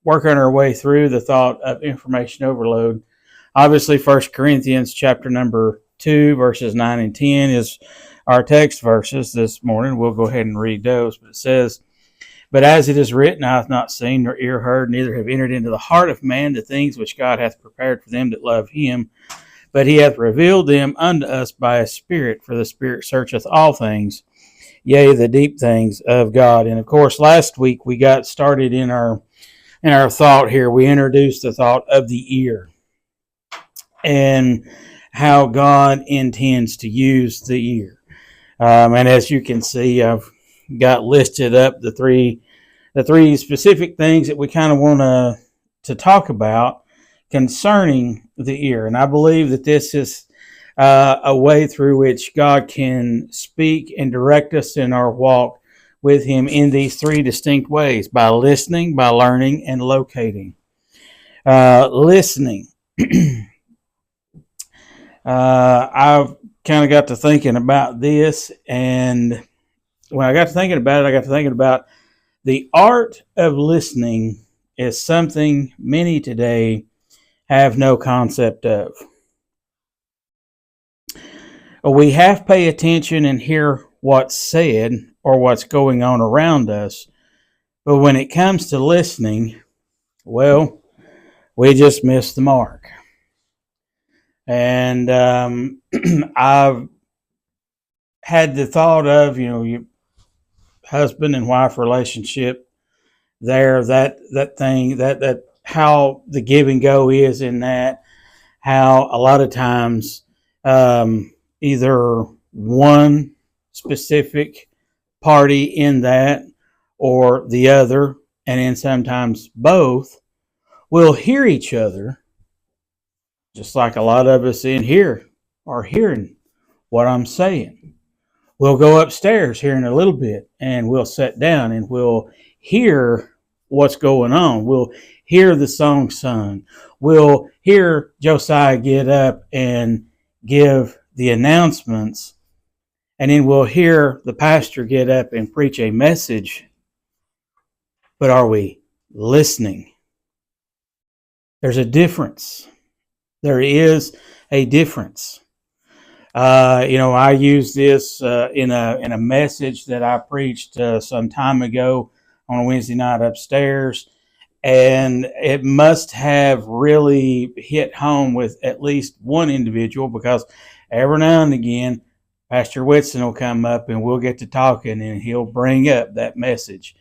working our way through the thought of information overload. Obviously, 1 Corinthians chapter number 2, verses 9 and 10 is our text verses this morning. We'll go ahead and read those. But it says, "But as it is written, eye hath not seen, nor ear heard, neither have entered into the heart of man the things which God hath prepared for them that love him. But he hath revealed them unto us by his Spirit, for the Spirit searcheth all things, yea, the deep things of God." And of course, last week we got started in our thought here. We introduced the thought of the ear and how God intends to use the ear. And as you can see, I've got listed up the three specific things that we kind of want to talk about concerning the ear. And I believe that this is a way through which God can speak and direct us in our walk with him in these three distinct ways: by listening, by learning, and locating. Listening. I've kind of got to thinking about this, and when I got to thinking about it, I got to thinking about the art of listening is something many today have no concept of. We have to pay attention and hear what's said or what's going on around us. But when it comes to listening, well, we just miss the mark. And I've had the thought of, your husband and wife relationship there, that thing, that how the give and go is in that, how a lot of times either one specific party in that or the other, and then sometimes both, will hear each other, just like a lot of us in here are hearing what I'm saying. We'll go upstairs here in a little bit, and we'll sit down and we'll hear what's going on. We'll hear the song sung. We'll hear Josiah get up and give the announcements, and then we'll hear the pastor get up and preach a message. But are we listening? There's a difference. There is a difference. I used this in a message that I preached some time ago on a Wednesday night upstairs, and it must have really hit home with at least one individual, because every now and again, Pastor Whitson will come up and we'll get to talking, and he'll bring up that message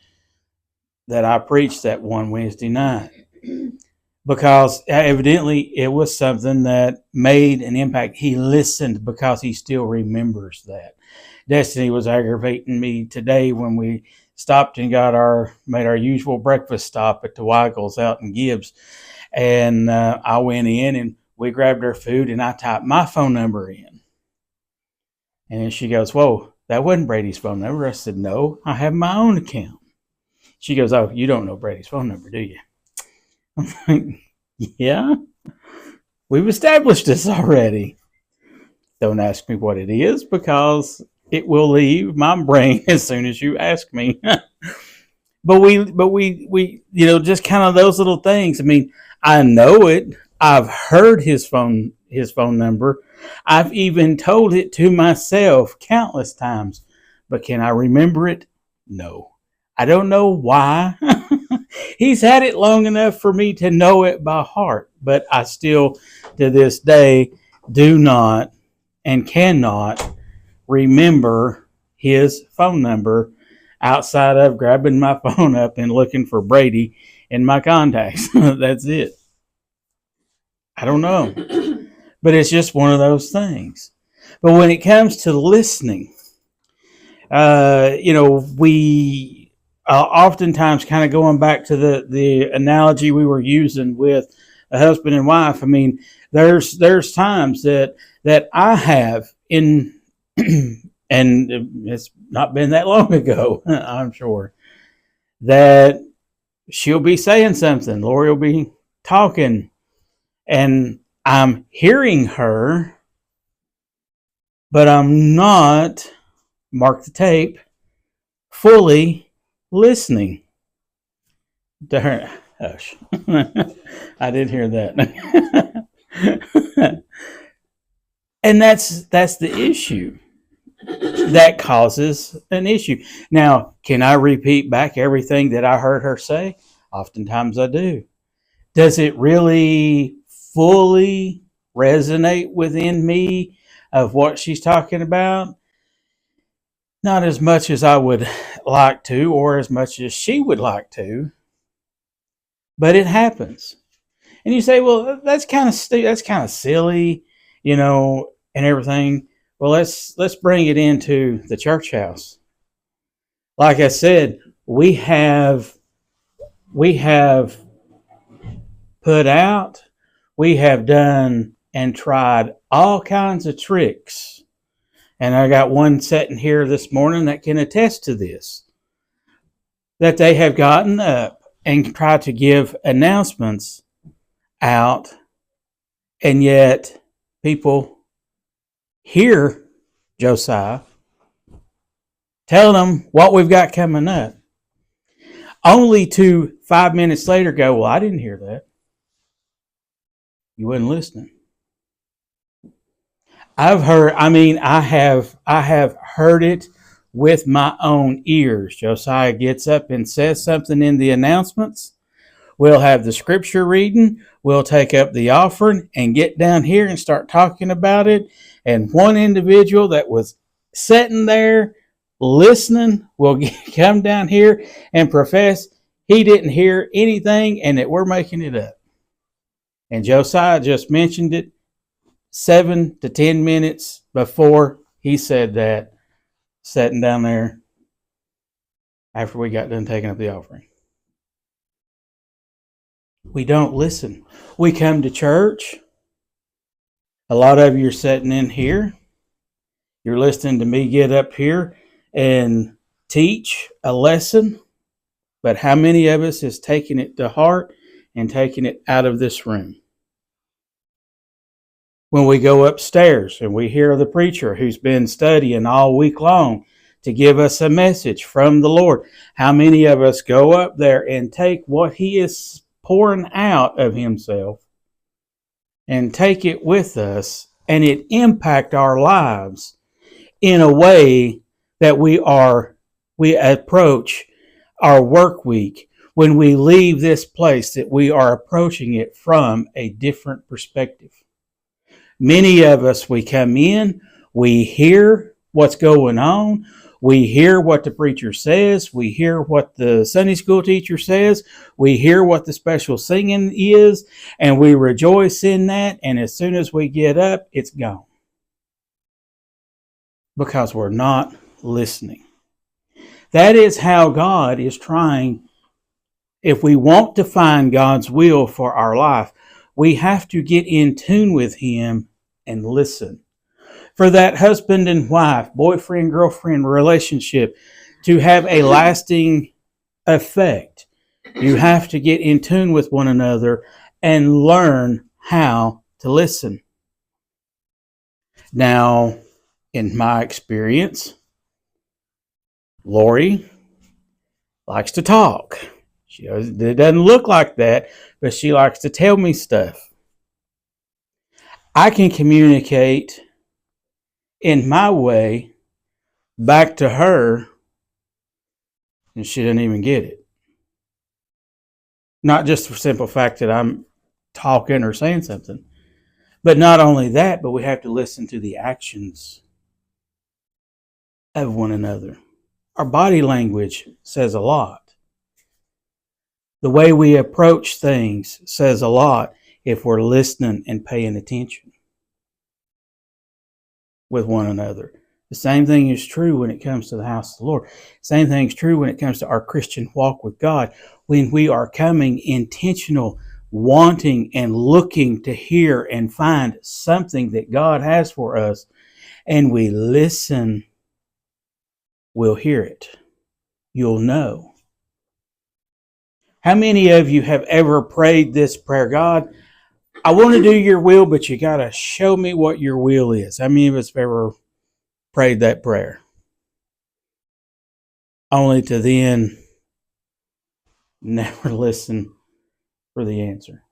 that I preached that one Wednesday night, because evidently it was something that made an impact. He listened because he still remembers that. Destiny was aggravating me today when we stopped and made our usual breakfast stop at the Weigels out in Gibbs. And I went in and we grabbed our food, and I typed my phone number in. And then she goes, "Whoa, that wasn't Brady's phone number." I said, "No, I have my own account." She goes, "Oh, you don't know Brady's phone number, do you?" I'm like, "Yeah, we've established this already. Don't ask me what it is, because it will leave my brain as soon as you ask me." But we, just kind of those little things. I mean, I know it. I've heard his phone number. I've even told it to myself countless times. But can I remember it? No. I don't know why. He's had it long enough for me to know it by heart, but I still, to this day, do not and cannot remember his phone number outside of grabbing my phone up and looking for Brady in my contacts. That's it. I don't know. But it's just one of those things. But when it comes to listening, we oftentimes, kind of going back to the analogy we were using with a husband and wife. I mean, there's times that I have in, and it's not been that long ago, I'm sure, that she'll be saying something, Lori will be talking, and I'm hearing her, but I'm not, mark the tape, fully listening to her. Hush. I did hear that. And that's the issue. That causes an issue. Now, can I repeat back everything that I heard her say? Oftentimes I do. Does it really fully resonate within me of what she's talking about? Not as much as I would like to, or as much as she would like to, but it happens. And you say, "Well, that's kind of that's kind of silly, and everything." Well, let's bring it into the church house. Like I said, we have put out, we have done and tried all kinds of tricks. And I got one sitting here this morning that can attest to this. That they have gotten up and tried to give announcements out, and yet people hear Josiah telling them what we've got coming up, only to 5 minutes later go, well, I didn't hear that. You wasn't listening. I have heard it with my own ears. Josiah gets up and says something in the announcements. We'll have the scripture reading. We'll take up the offering and get down here and start talking about it. And one individual that was sitting there listening will come down here and profess he didn't hear anything and that we're making it up. And Josiah just mentioned it 7 to 10 minutes before he said that, sitting down there after we got done taking up the offering. We don't listen. We come to church. A lot of you are sitting in here. You're listening to me get up here and teach a lesson. But how many of us is taking it to heart and taking it out of this room? When we go upstairs and we hear the preacher who's been studying all week long to give us a message from the Lord, how many of us go up there and take what he is pouring out of himself and take it with us, and it impact our lives in a way that we approach our work week when we leave this place, that we are approaching it from a different perspective. Many of us, we come in, we hear what's going on, we hear what the preacher says, we hear what the Sunday school teacher says, we hear what the special singing is, and we rejoice in that, and as soon as we get up, it's gone. Because we're not listening. That is how God is trying. If we want to find God's will for our life, we have to get in tune with him and listen. For that husband and wife, boyfriend-girlfriend relationship to have a lasting effect, you have to get in tune with one another and learn how to listen. Now, in my experience, Lori likes to talk. It doesn't look like that, but she likes to tell me stuff. I can communicate in my way back to her, and she doesn't even get it. Not just for the simple fact that I'm talking or saying something, but not only that, but we have to listen to the actions of one another. Our body language says a lot. The way we approach things says a lot if we're listening and paying attention with one another. The same thing is true when it comes to the house of the Lord. Same thing is true when it comes to our Christian walk with God. When we are coming intentional, wanting and looking to hear and find something that God has for us, and we listen, we'll hear it. You'll know. How many of you have ever prayed this prayer? God, I want to do your will, but you got to show me what your will is. How many of us have ever prayed that prayer? Only to then never listen for the answer.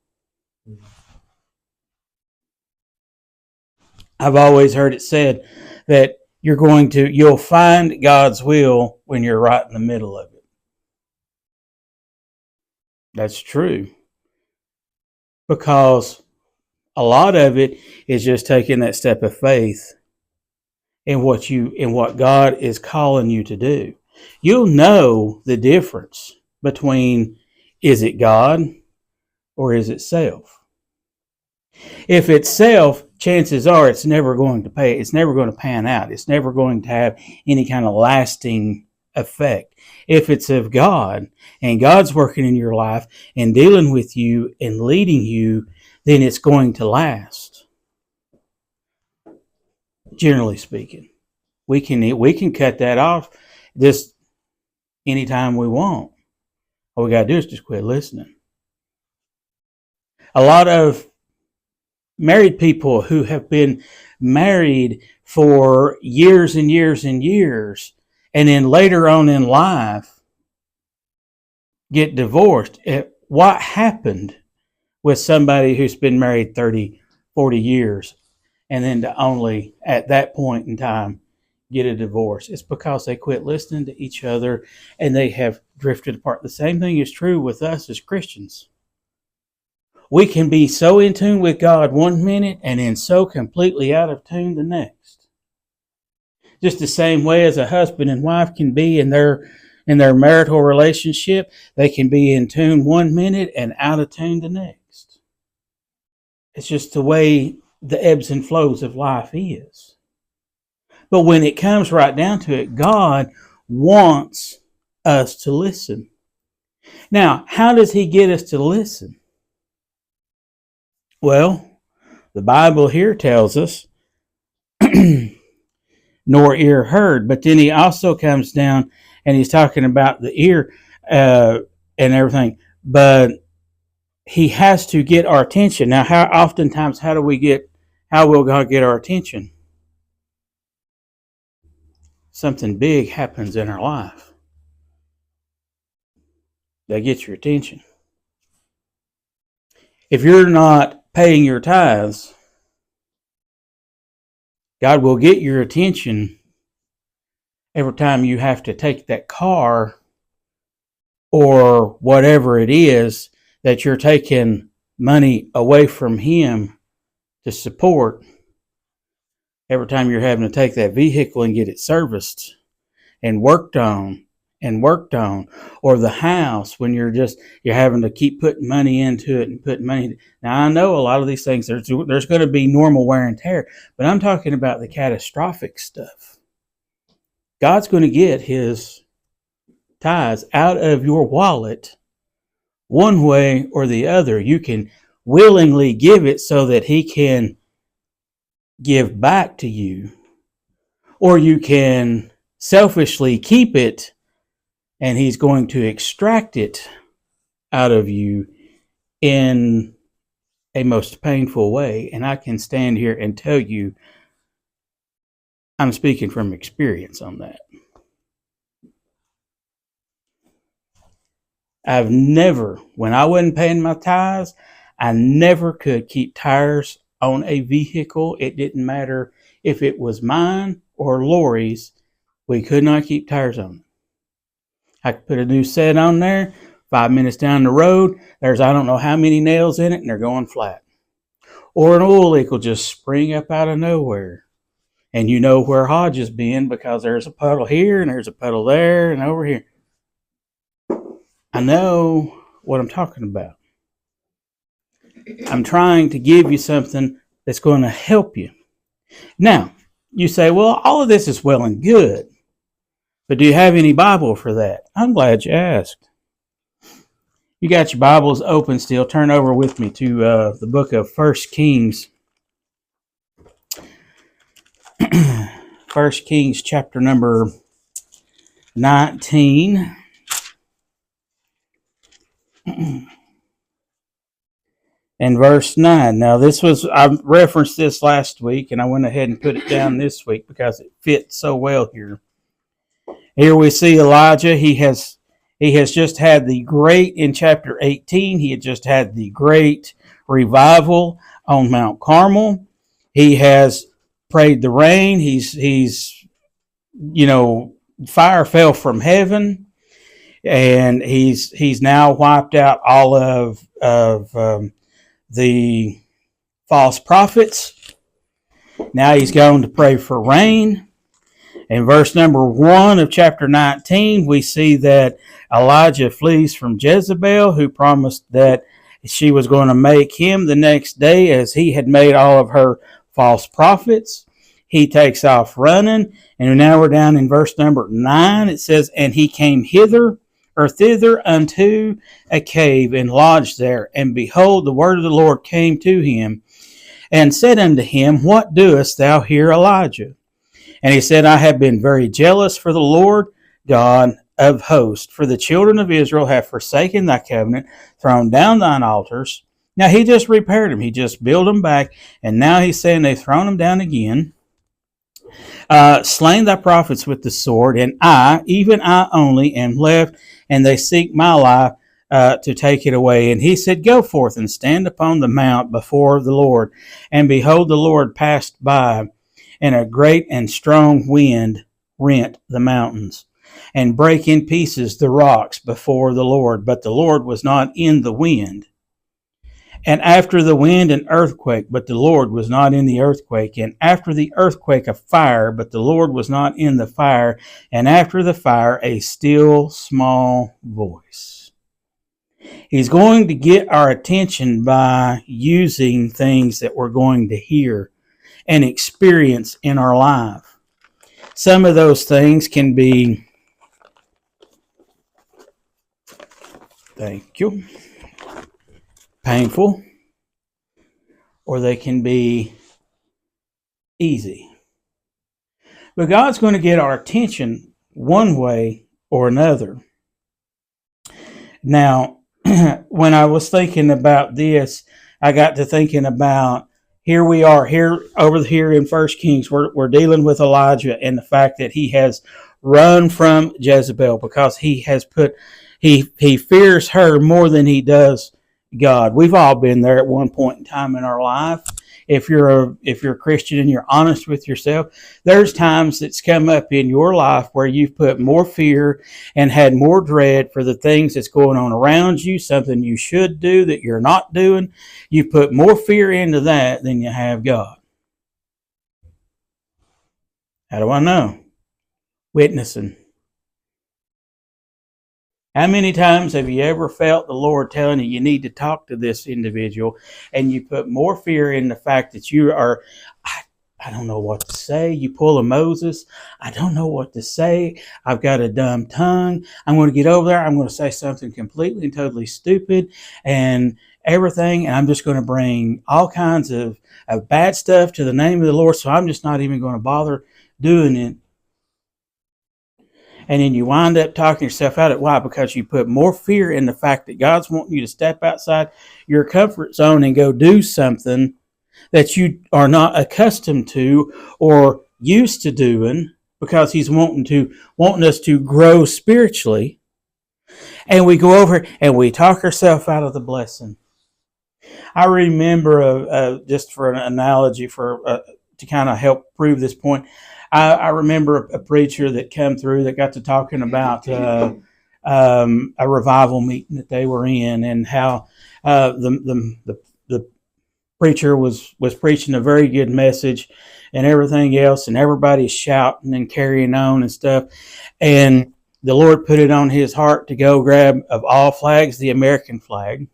I've always heard it said that you'll find God's will when you're right in the middle of it. That's true. Because a lot of it is just taking that step of faith in what God is calling you to do. You'll know the difference between, is it God or is it self? If it's self, chances are it's never going to pay. It's never going to pan out. It's never going to have any kind of lasting effect. If it's of God and God's working in your life and dealing with you and leading you, then it's going to last. Generally speaking, we can cut that off this anytime we want. All we got to do is just quit listening. A lot of married people who have been married for years and years and years, and then later on in life get divorced. What happened with somebody who's been married 30, 40 years and then to only at that point in time get a divorce? It's because they quit listening to each other and they have drifted apart. The same thing is true with us as Christians. We can be so in tune with God one minute and then so completely out of tune the next. Just the same way as a husband and wife can be in their marital relationship, they can be in tune one minute and out of tune the next. It's just the way the ebbs and flows of life is. But when it comes right down to it, God wants us to listen. Now, how does He get us to listen? Well, the Bible here tells us, nor ear heard. But then He also comes down and He's talking about the ear and everything. But He has to get our attention. Now, how will God get our attention? Something big happens in our life that gets your attention. If you're not paying your tithes, God will get your attention every time you have to take that car or whatever it is that you're taking money away from Him to support. Every time you're having to take that vehicle and get it serviced and worked on, or the house when you're having to keep putting money into it and putting money. Now, I know a lot of these things, there's going to be normal wear and tear, but I'm talking about the catastrophic stuff. God's going to get His tithes out of your wallet one way or the other. You can willingly give it so that He can give back to you, or you can selfishly keep it and He's going to extract it out of you in a most painful way. And I can stand here and tell you, I'm speaking from experience on that. I've never, when I wasn't paying my tithes, I never could keep tires on a vehicle. It didn't matter if it was mine or Lori's. We could not keep tires on it. I could put a new set on there. 5 minutes down the road, there's I don't know how many nails in it, and they're going flat. Or an oil leak will just spring up out of nowhere. And you know where Hodge has been because there's a puddle here, and there's a puddle there, and over here. I know what I'm talking about. I'm trying to give you something that's going to help you. Now, you say, well, all of this is well and good. But do you have any Bible for that? I'm glad you asked. You got your Bibles open still. Turn over with me to the book of 1 Kings. 1 Kings chapter number 19. And verse 9. Now I referenced this last week and I went ahead and put it down this week because it fits so well here. Here we see Elijah. He has He has just had the great, in chapter 18, he had just had the great revival on Mount Carmel. He has prayed the rain. Fire fell from heaven, and he's now wiped out all of the false prophets. Now he's going to pray for rain. In verse number 1 of chapter 19, we see that Elijah flees from Jezebel, who promised that she was going to make him the next day as he had made all of her false prophets. He takes off running, and now we're down in verse number 9. It says, "And he came hither or thither unto a cave and lodged there. And behold, the word of the Lord came to him and said unto him, What doest thou here, Elijah? And he said, I have been very jealous for the Lord God of hosts, for the children of Israel have forsaken thy covenant, thrown down thine altars." Now he just repaired them. He just built them back. And now he's saying they've thrown them down again. "Slain thy prophets with the sword, and I, even I only, am left, and they seek my life to take it away. And he said, Go forth and stand upon the mount before the Lord. And behold, the Lord passed by, and a great and strong wind rent the mountains, and brake in pieces the rocks before the Lord. But the Lord was not in the wind. And after the wind, an earthquake, but the Lord was not in the earthquake. And after the earthquake, a fire, but the Lord was not in the fire. And after the fire, a still small voice." He's going to get our attention by using things that we're going to hear and experience in our life. Some of those things can be, painful, or they can be easy. But God's going to get our attention one way or another. Now, when I was thinking about this, I got to thinking about, here we are, over here in 1 Kings, we're dealing with Elijah and the fact that he has run from Jezebel because he fears her more than he does God. We've all been there at one point in time in our life. If you're a Christian and you're honest with yourself, there's times that's come up in your life where you've put more fear and had more dread for the things that's going on around you, something you should do that you're not doing. You've put more fear into that than you have God. How do I know? Witnessing. How many times have you ever felt the Lord telling you need to talk to this individual, and you put more fear in the fact that you are, I don't know what to say. You pull a Moses. I don't know what to say. I've got a dumb tongue. I'm going to get over there. I'm going to say something completely and totally stupid and everything, and I'm just going to bring all kinds of bad stuff to the name of the Lord, so I'm just not even going to bother doing it. And then you wind up talking yourself out of it. Why? Because you put more fear in the fact that God's wanting you to step outside your comfort zone and go do something that you are not accustomed to or used to doing, because he's wanting us to grow spiritually. And we go over and we talk ourselves out of the blessing. I remember, just for an analogy, to kind of help prove this point, I remember a preacher that came through that got to talking about a revival meeting that they were in, and how the preacher was preaching a very good message and everything else, and everybody's shouting and carrying on and stuff. And the Lord put it on his heart to go grab, of all flags, the American flag,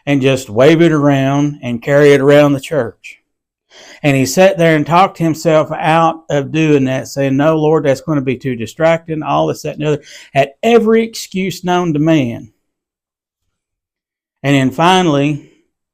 and just wave it around and carry it around the church. And he sat there and talked himself out of doing that, saying, no, Lord, that's going to be too distracting, all this, that, and the other. Had every excuse known to man. And then finally,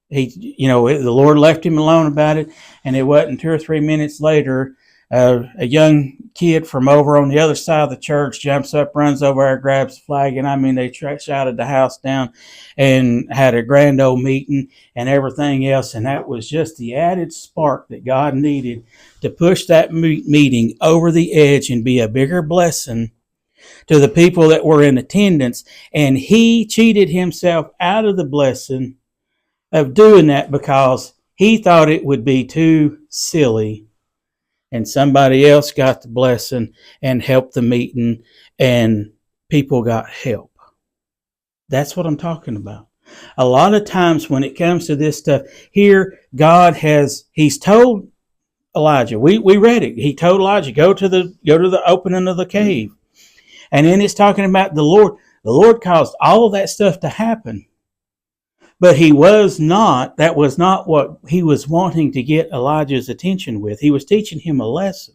the Lord left him alone about it, and it wasn't 2 or 3 minutes later, a young kid from over on the other side of the church jumps up, runs over there, grabs the flag, and they shouted the house down and had a grand old meeting and everything else. And that was just the added spark that God needed to push that meeting over the edge and be a bigger blessing to the people that were in attendance, and he cheated himself out of the blessing of doing that because he thought it would be too silly, and somebody else got the blessing and helped the meeting, and people got help. That's what I'm talking about. A lot of times when it comes to this stuff, here he's told Elijah. We read it. He told Elijah, go to the opening of the cave. And then it's talking about the Lord. The Lord caused all of that stuff to happen. But that was not what he was wanting to get Elijah's attention with. He was teaching him a lesson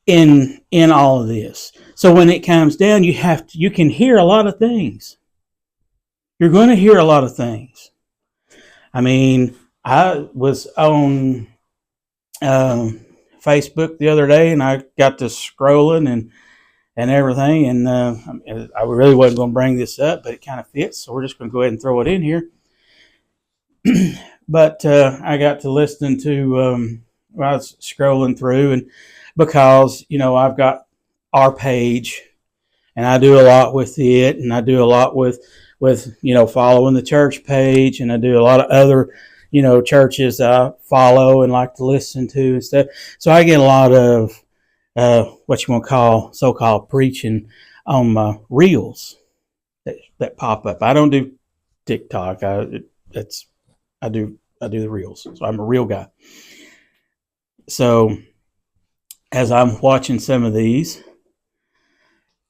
in all of this. So when it comes down, you can hear a lot of things. You're going to hear a lot of things. I mean, I was on Facebook the other day, and I got to scrolling and everything, and I really wasn't going to bring this up, but it kind of fits, so we're just going to go ahead and throw it in here. But I got to listening to, I was scrolling through, and because, I've got our page, and I do a lot with it, and I do a lot with following the church page, and I do a lot of other churches that I follow and like to listen to and stuff. So I get a lot of what you want to call so-called preaching on my reels that pop up. I don't do TikTok. I do the reels. So I'm a reel guy. So as I'm watching some of these,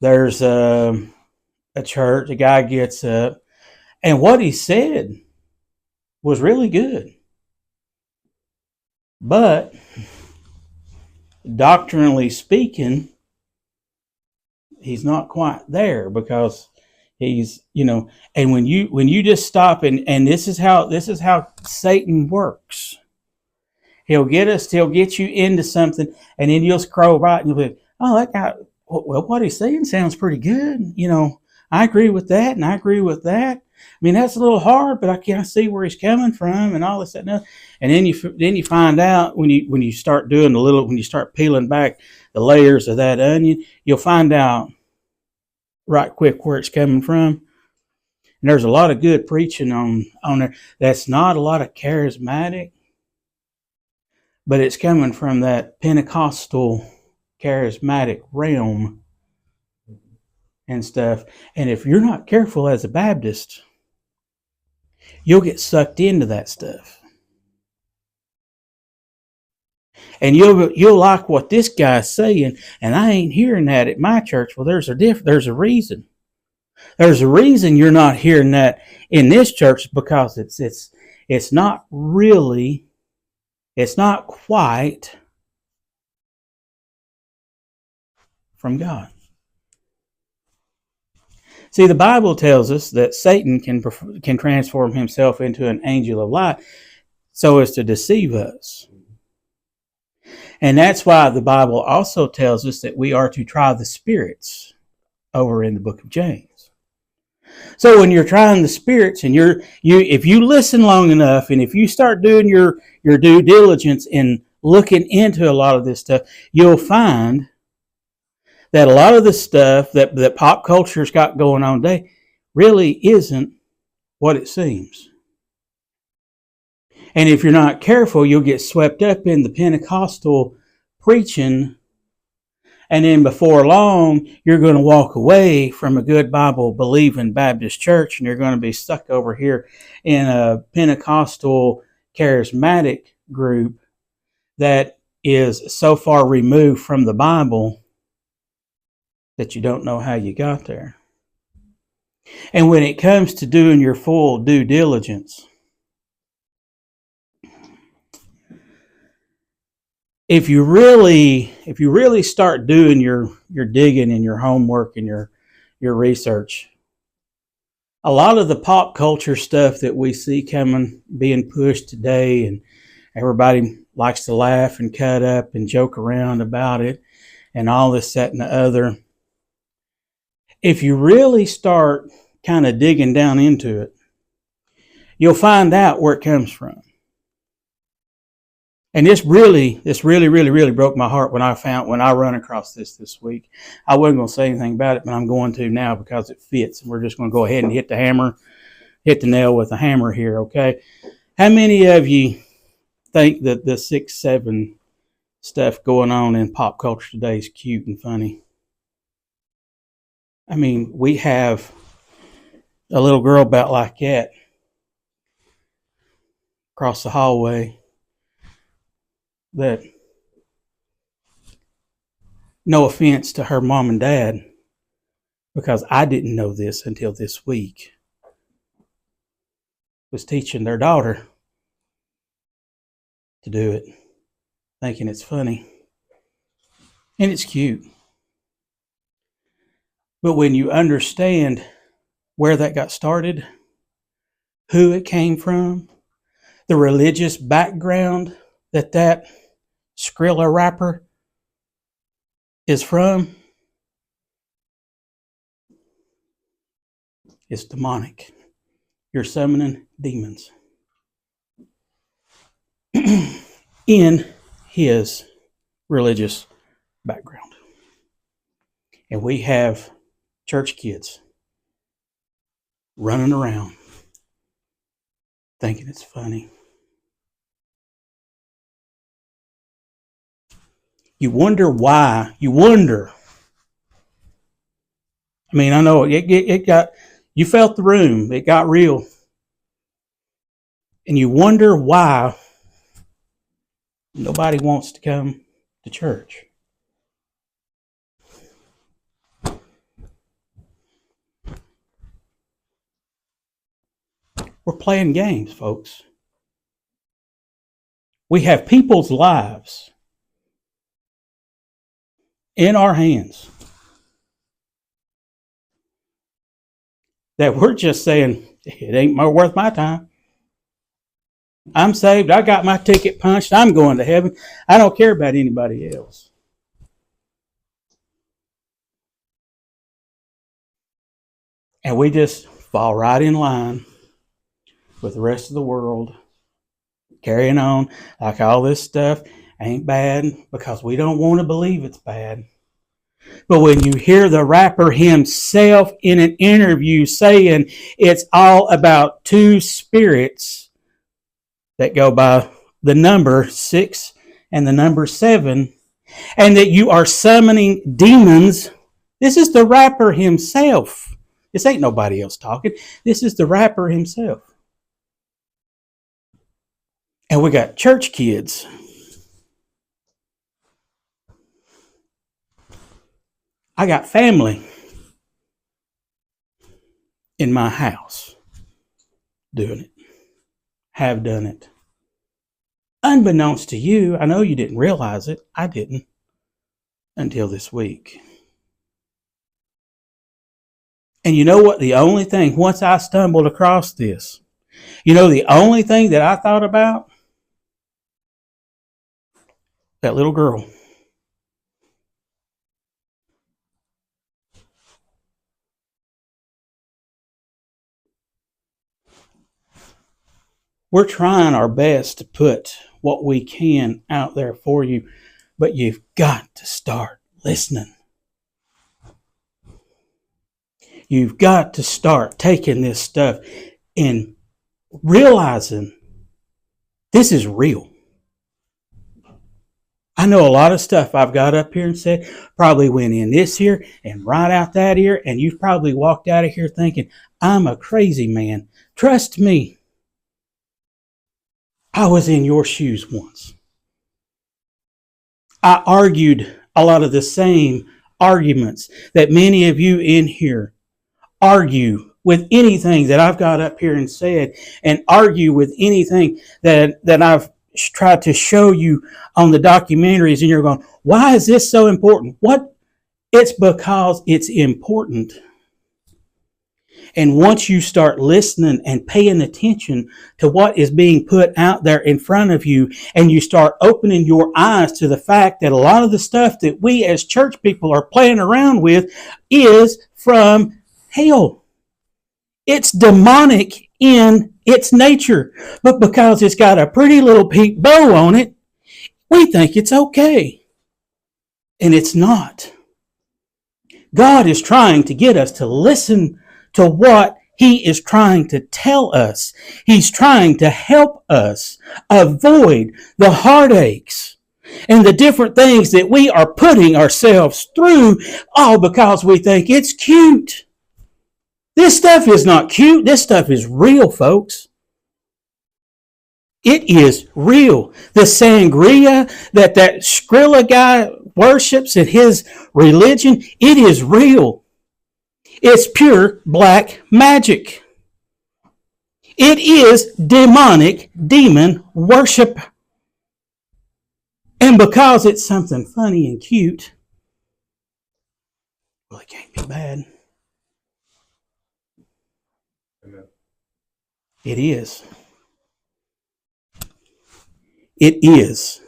there's a church. A guy gets up, and what he said was really good, but doctrinally speaking, he's not quite there, because he's and when you just stop and this is how Satan works. He'll get you into something, and then you'll scroll right and you'll be, oh, that guy, well, what he's saying sounds pretty good. I agree with that, and I agree with that. I mean, that's a little hard, but I can see where he's coming from, and all this and that. And then you find out when you start when you start peeling back the layers of that onion, you'll find out right quick where it's coming from. And there's a lot of good preaching on there. That's not a lot of charismatic, but it's coming from that Pentecostal charismatic realm and stuff. And if you're not careful as a Baptist, you'll get sucked into that stuff. And you'll like what this guy's saying, and I ain't hearing that at my church. Well, there's a reason. There's a reason you're not hearing that in this church, because it's not quite from God. See, the Bible tells us that Satan can transform himself into an angel of light so as to deceive us. And that's why the Bible also tells us that we are to try the spirits over in the book of James. So when you're trying the spirits, and if you listen long enough, and if you start doing your due diligence in looking into a lot of this stuff, you'll find that a lot of the stuff that pop culture's got going on today really isn't what it seems. And if you're not careful, you'll get swept up in the Pentecostal preaching, and then before long, you're going to walk away from a good Bible-believing Baptist church, and you're going to be stuck over here in a Pentecostal charismatic group that is so far removed from the Bible that you don't know how you got there. And when it comes to doing your full due diligence, if you really start doing your digging and your homework and your research, a lot of the pop culture stuff that we see being pushed today, and everybody likes to laugh and cut up and joke around about it and all this, that, and the other. If you really start kind of digging down into it, you'll find out where it comes from. And this really broke my heart when I run across this week. I wasn't going to say anything about it, but I'm going to now because it fits. We're just going to go ahead and hit the nail with a hammer here, okay? How many of you think that the 6-7 stuff going on in pop culture today is cute and funny? I mean, we have a little girl about like that across the hallway that, no offense to her mom and dad, because I didn't know this until this week, was teaching their daughter to do it, thinking it's funny. And it's cute. But when you understand where that got started, who it came from, the religious background that Skrilla rapper is from, it's demonic. You're summoning demons in his religious background. And we have church kids running around thinking it's funny. You wonder why. I mean, I know it got, you felt the room. It got real. And you wonder why nobody wants to come to church. We're playing games, folks. We have people's lives in our hands that we're just saying, it ain't worth my time. I'm saved. I got my ticket punched. I'm going to heaven. I don't care about anybody else. And we just fall right in line with the rest of the world, carrying on like all this stuff ain't bad because we don't want to believe it's bad. But when you hear the rapper himself in an interview saying it's all about two spirits that go by the number 6 and the number 7, and that you are summoning demons, this is the rapper himself. This ain't nobody else talking. This is the rapper himself. And we got church kids I got family in my house doing it, have done it. Unbeknownst to you, I know you didn't realize it. I didn't until this week. And you know what? The only thing, once I stumbled across this, the only thing that I thought about? That little girl. We're trying our best to put what we can out there for you, but you've got to start listening. You've got to start taking this stuff and realizing this is real. I know a lot of stuff I've got up here and said probably went in this ear and right out that ear, and you've probably walked out of here thinking, I'm a crazy man. Trust me, I was in your shoes once. I argued a lot of the same arguments that many of you in here argue with anything that I've got up here and said, and argue with anything that I've tried to show you on the documentaries, and you're going, why is this so important? What? It's because it's important. And once you start listening and paying attention to what is being put out there in front of you, and you start opening your eyes to the fact that a lot of the stuff that we as church people are playing around with is from hell. It's demonic in its nature. But because it's got a pretty little pink bow on it, We think it's okay. And it's not. God is trying to get us to listen to what He is trying to tell us. He's trying to help us avoid the heartaches and the different things that we are putting ourselves through, all because we think it's cute. This stuff is not cute. This stuff is real, folks. It is real. The sangria that Skrilla guy worships in his religion, it is real. It's pure black magic. It is demonic demon worship. And because it's something funny and cute, well, it can't be bad. It is. It is.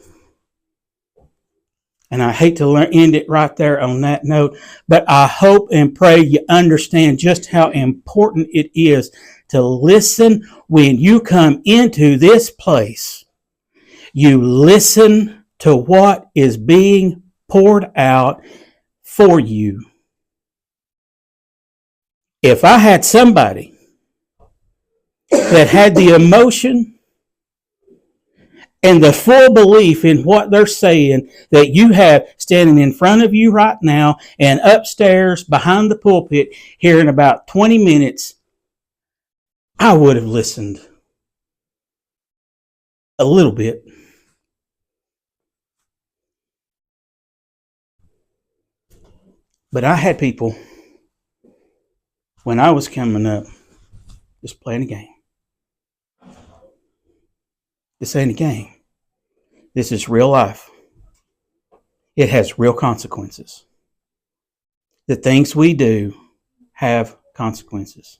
And I hate to end it right there on that note, but I hope and pray you understand just how important it is to listen when you come into this place. You listen to what is being poured out for you. If I had somebody that had the emotion and the full belief in what they're saying that you have standing in front of you right now and upstairs behind the pulpit here in about 20 minutes, I would have listened a little bit. But I had people, when I was coming up, just playing a game. This ain't a game. This is real life. It has real consequences. The things we do have consequences.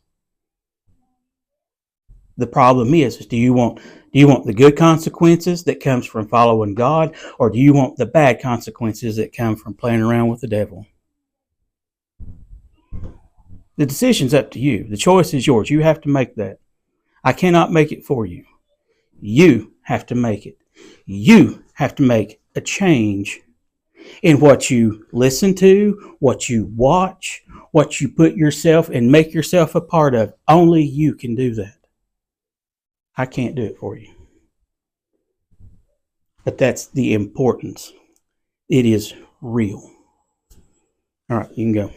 The problem is do you want the good consequences that comes from following God, or do you want the bad consequences that come from playing around with the devil? The decision's up to you. The choice is yours. You have to make that. I cannot make it for you. You have to make it. You have to make a change in what you listen to, what you watch, what you put yourself and make yourself a part of. Only you can do that. I can't do it for you. But that's the importance. It is real. All right, you can go.